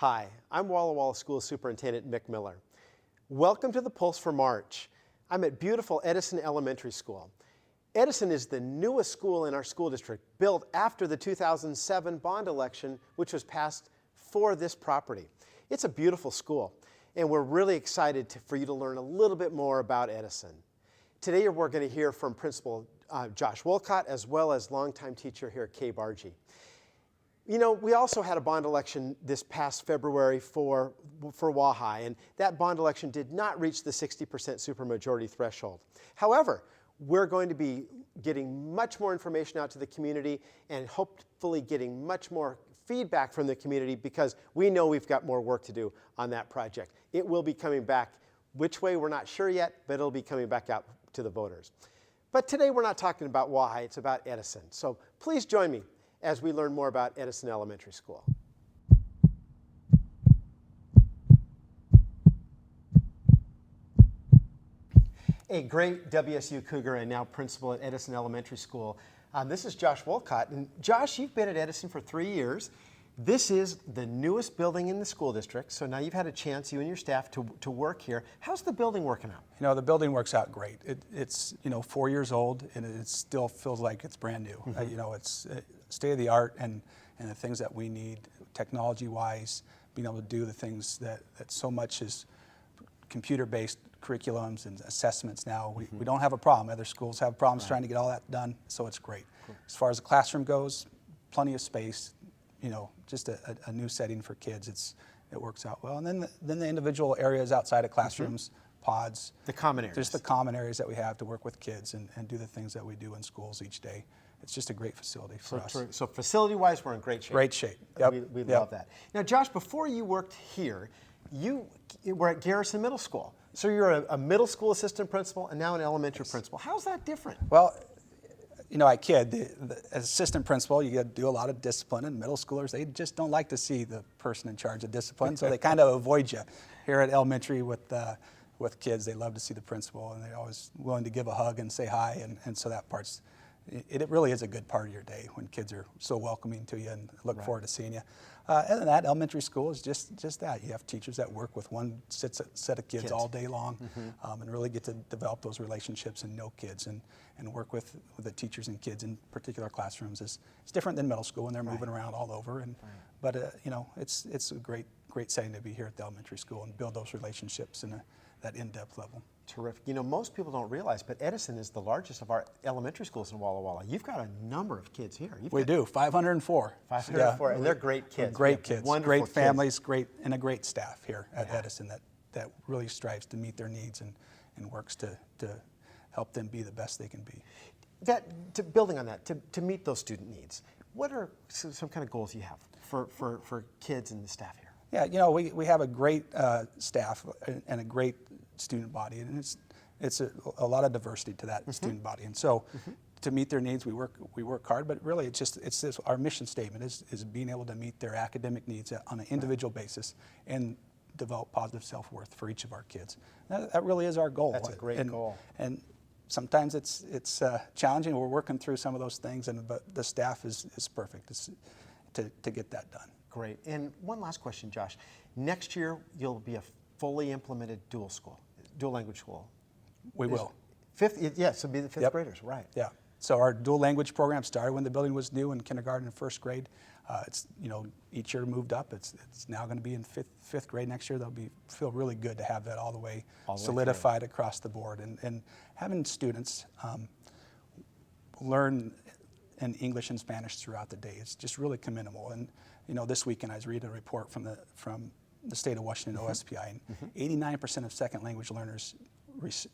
Hi, I'm Walla Walla School Superintendent Mick Miller. Welcome to the Pulse for March. I'm at beautiful Edison Elementary School. Edison is the newest school in our school district, built after the 2007 bond election, which was passed for this property. It's a beautiful school, and we're really excited for you to learn a little bit more about Edison. Today we're going to hear from Principal Josh Wolcott, as well as longtime teacher here at Barga. You know, we also had a bond election this past February for Wahi, and that bond election did not reach the 60% supermajority threshold. However, we're going to be getting much more information out to the community and hopefully getting much more feedback from the community, because we know we've got more work to do on that project. It will be coming back. Which way, we're not sure yet, but it'll be coming back out to the voters. But today we're not talking about Wahi, it's about Edison. So please join me as we learn more about Edison Elementary School. A great WSU Cougar and now principal at Edison Elementary School. This is Josh Wolcott. And Josh, you've been at Edison for 3 years. This is the newest building in the school district, so now you've had a chance, you and your staff, to work here. How's the building working out? You know, the building works out great. It's 4 years old, and it still feels like it's brand new. Mm-hmm. It's state of the art, and the things that we need technology-wise, being able to do the things that so much is computer-based curriculums and assessments now. We don't have a problem. Other schools have problems trying to get all that done, so it's great. Cool. As far as the classroom goes, plenty of space. Just a new setting for kids. It works out well. And then the individual areas outside of classrooms, pods. The common areas. Just the common areas that we have to work with kids and do the things that we do in schools each day. It's just a great facility for us. So facility-wise, we're in great shape. Great shape. Yep. We love that. Now, Josh, before you worked here, you were at Garrison Middle School. So you're a middle school assistant principal and now an elementary principal. How's that different? Well, I kid. As assistant principal, you got to do a lot of discipline, and middle schoolers, they just don't like to see the person in charge of discipline, so they kind of avoid you. Here at elementary with kids, they love to see the principal, and they're always willing to give a hug and say hi, and so that part's, it really is a good part of your day when kids are so welcoming to you and look forward to seeing you. And that elementary school is just that. You have teachers that work with one set of kids all day long, and really get to develop those relationships and know kids and work with the teachers and kids in particular classrooms. It's different than middle school when they're moving around all over. But it's a great setting to be here at the elementary school and build those relationships in that in-depth level. Terrific. Most people don't realize, but Edison is the largest of our elementary schools in Walla Walla. You've got a number of kids here. We do, 504. 504, and they're great kids. Great kids, great families, kids. And a great staff here at Edison that really strives to meet their needs and works to help them be the best they can be. Building on that, to meet those student needs, what are some kind of goals you have for kids and the staff here? Yeah, we have a great staff and a great student body, and it's a lot of diversity to that student body, and so to meet their needs, we work hard. But really, it's this, our mission statement is being able to meet their academic needs on an individual basis and develop positive self-worth for each of our kids. That really is our goal. That's a great goal. And sometimes it's challenging. We're working through some of those things, but the staff is perfect to get that done. Great. And one last question, Josh. Next year, you'll be a fully implemented dual language school. We will. Yes, it'll be the fifth graders, right? Yeah. So our dual language program started when the building was new in kindergarten and first grade. It's each year moved up. It's now going to be in fifth grade next year. Feel really good to have that all the way solidified across the board, and having students learn in English and Spanish throughout the day. It's just really commendable. And this weekend I was reading a report from the state of Washington OSPI, and 89% of second language learners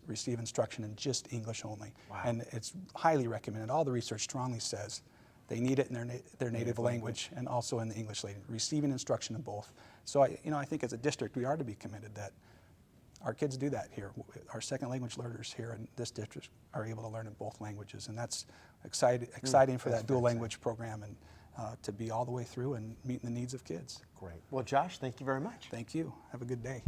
receive instruction in just English only. Wow. And it's highly recommended. All the research strongly says they need it in their native language and also in the English language, receiving instruction in both. So I think as a district we are to be committed that our kids do that here. Our second language learners here in this district are able to learn in both languages, and that's exciting for that dual language program, and to be all the way through and meeting the needs of kids. Great. Well, Josh, thank you very much. Thank you. Have a good day.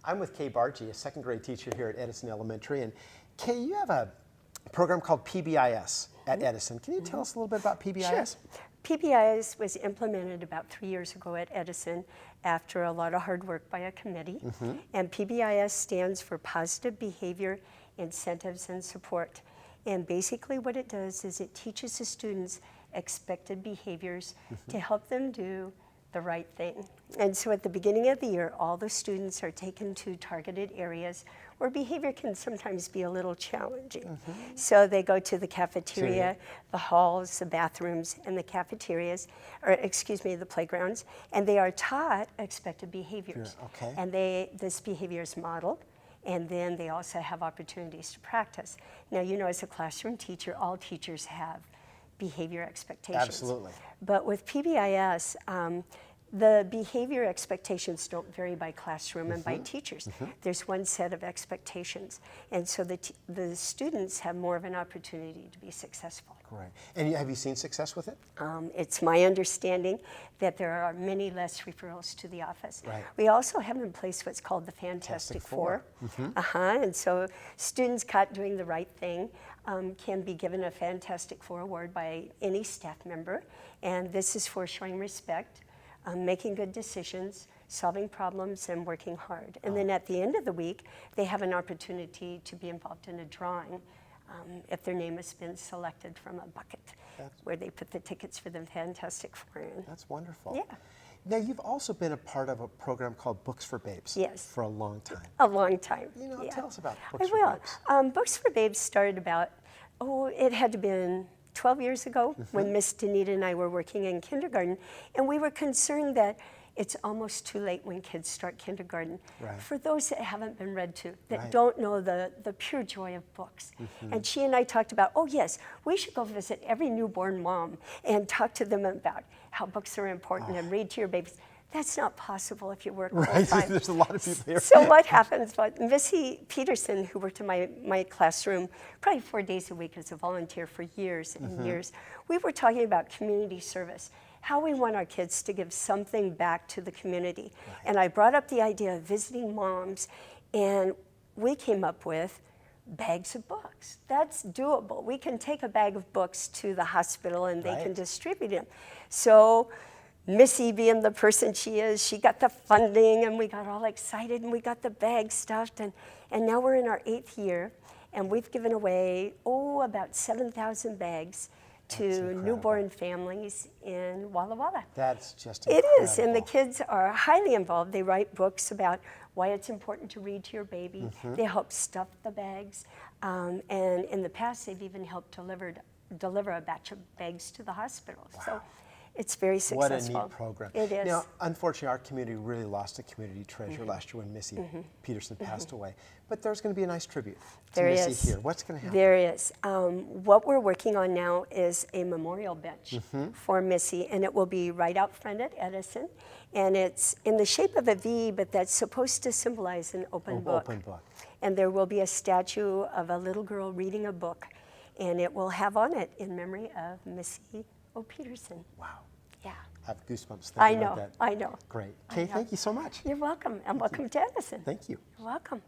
I'm with Barga, a second grade teacher here at Edison Elementary, and Kay, you have a a program called PBIS at Edison. Can you tell us a little bit about PBIS? Sure. PBIS was implemented about 3 years ago at Edison after a lot of hard work by a committee. And PBIS stands for Positive Behavior, Incentives, and Support. And basically what it does is it teaches the students expected behaviors to help them do the right thing. And so at the beginning of the year, all the students are taken to targeted areas where behavior can sometimes be a little challenging. So they go to the cafeteria, the halls, the bathrooms, and the cafeterias, or excuse me, the playgrounds, and they are taught expected behaviors. Okay. And this behavior is modeled, and then they also have opportunities to practice. Now, you know, as a classroom teacher, all teachers have behavior expectations. Absolutely. But with PBIS, the behavior expectations don't vary by classroom and by teachers. There's one set of expectations. And so the students have more of an opportunity to be successful. Great. And have you seen success with it? It's my understanding that there are many less referrals to the office. Right. We also have in place what's called the Fantastic Four. And so students caught doing the right thing can be given a Fantastic Four award by any staff member. And this is for showing respect, making good decisions, solving problems, and working hard. And then at the end of the week, they have an opportunity to be involved in a drawing if their name has been selected from a bucket where they put the tickets for the Fantastic Four in. That's wonderful. Yeah. Now, you've also been a part of a program called Books for Babes. Yes. For a long time. A long time. You know, yeah. tell us about I Books for will. Babes. Books for Babes started about, it had to have been 12 years ago when Miss Danita and I were working in kindergarten, and we were concerned that it's almost too late when kids start kindergarten. Right. For those that haven't been read to, that Right. don't know the pure joy of books. And she and I talked about, oh yes, we should go visit every newborn mom and talk to them about how books are important and read to your babies. That's not possible if you work full Right. time. There's a lot of people here. So what happens, but Missy Peterson, who worked in my classroom probably 4 days a week as a volunteer for years and years, we were talking about community service, how we want our kids to give something back to the community. And I brought up the idea of visiting moms, and we came up with bags of books. That's doable. We can take a bag of books to the hospital and they can distribute them. So Missy, being the person she is, she got the funding and we got all excited and we got the bag stuffed, and now we're in our 8th year and we've given away, about 7,000 bags to newborn families in Walla Walla. That's just It incredible. is, and the kids are highly involved. They write books about why it's important to read to your baby. They help stuff the bags, and in the past, they've even helped deliver a batch of bags to the hospital. So it's very What successful. a neat program. It is. Now, unfortunately, our community really lost a community treasure last year when Missy Peterson passed away. But there's going to be a nice tribute to There Missy is. here. What's going to happen? There is. What we're working on now is a memorial bench for Missy, and it will be right out front at Edison. And it's in the shape of a V, but that's supposed to symbolize an open book. Open book. And there will be a statue of a little girl reading a book, and it will have on it in memory of Missy O. Peterson. Wow. Yeah. I have goosebumps I thinking know, about that. I know. Great. I Kay, know. thank you so much. You're welcome, and welcome to Edison. Thank you. You're welcome.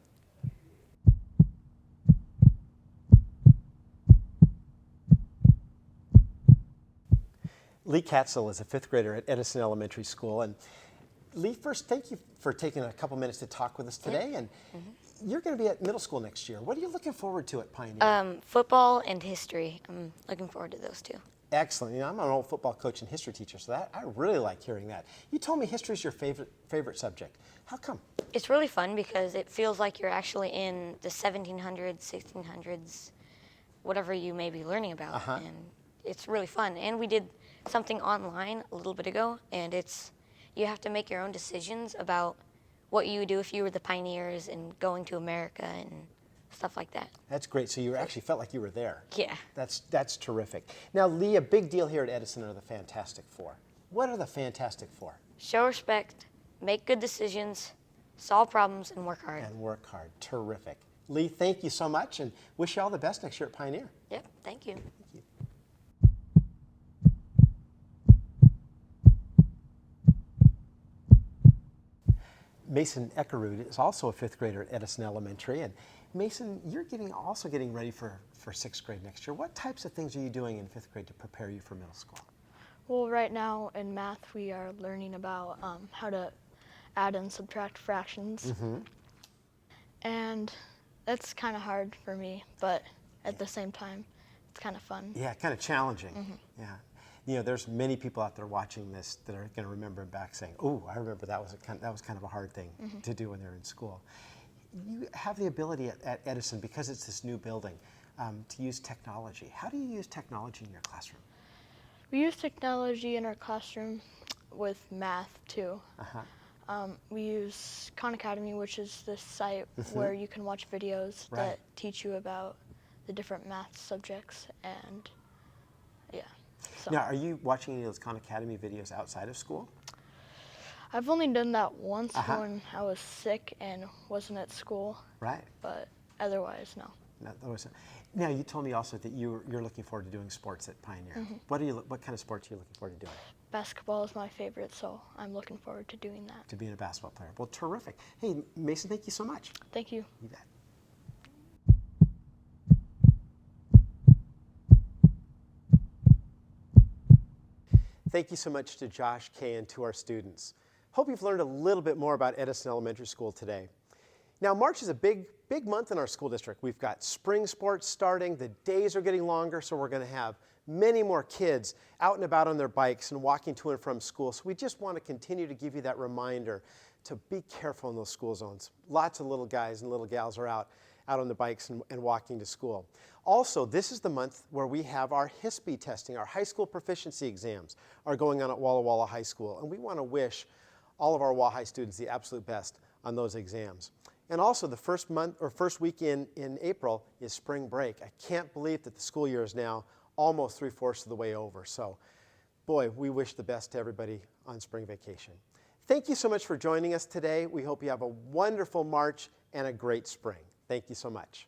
Lee Katsel is a 5th grader at Edison Elementary School. And Lee, first, thank you for taking a couple minutes to talk with us today. And you're going to be at middle school next year. What are you looking forward to at Pioneer? Football and history. I'm looking forward to those two. Excellent. You know, I'm an old football coach and history teacher, so I really like hearing that. You told me history is your favorite subject. How come? It's really fun because it feels like you're actually in the 1700s, 1600s, whatever you may be learning about. And it's really fun. And we did something online a little bit ago, and you have to make your own decisions about what you would do if you were the pioneers and going to America and stuff like that. That's great. So you actually felt like you were there. Yeah. That's terrific. Now, Lee, a big deal here at Edison are the Fantastic Four. What are the Fantastic Four? Show respect, make good decisions, solve problems, and work hard. And work hard. Terrific. Lee, thank you so much, and wish you all the best next year at Pioneer. Yep, thank you. Thank you. Mason Eacker-Rude is also a 5th grader at Edison Elementary, and Mason, you're also getting ready for 6th grade next year. What types of things are you doing in 5th grade to prepare you for middle school? Well, right now in math, we are learning about how to add and subtract fractions. And that's kind of hard for me, but at the same time, it's kind of fun. Yeah, kind of challenging. Yeah. You know, there's many people out there watching this that are going to remember back saying, "Oh, I remember that was kind of a hard thing to do when they were in school." You have the ability at Edison, because it's this new building, to use technology. How do you use technology in your classroom? We use technology in our classroom with math too. We use Khan Academy, which is this site where you can watch videos that teach you about the different math subjects, and yeah. So. Now, are you watching any of those Khan Academy videos outside of school? I've only done that once when I was sick and wasn't at school. Right. But otherwise, no. Now, you told me also that you're looking forward to doing sports at Pioneer. What kind of sports are you looking forward to doing? Basketball is my favorite, so I'm looking forward to doing that. To being a basketball player. Well, terrific. Hey, Mason, thank you so much. Thank you. You bet. Thank you so much to Josh, Kay, and to our students. Hope you've learned a little bit more about Edison Elementary School today. Now, March is a big month in our school district. We've got spring sports starting, the days are getting longer, so we're going to have many more kids out and about on their bikes and walking to and from school. So we just want to continue to give you that reminder to be careful in those school zones. Lots of little guys and little gals are out on the bikes and walking to school. Also, this is the month where we have our HISP testing, our high school proficiency exams are going on at Walla Walla High School, and we want to wish all of our WA students the absolute best on those exams. And also the first week in April is spring break. I can't believe that the school year is now almost 3/4 of the way over. So, boy, we wish the best to everybody on spring vacation. Thank you so much for joining us today. We hope you have a wonderful March and a great spring. Thank you so much.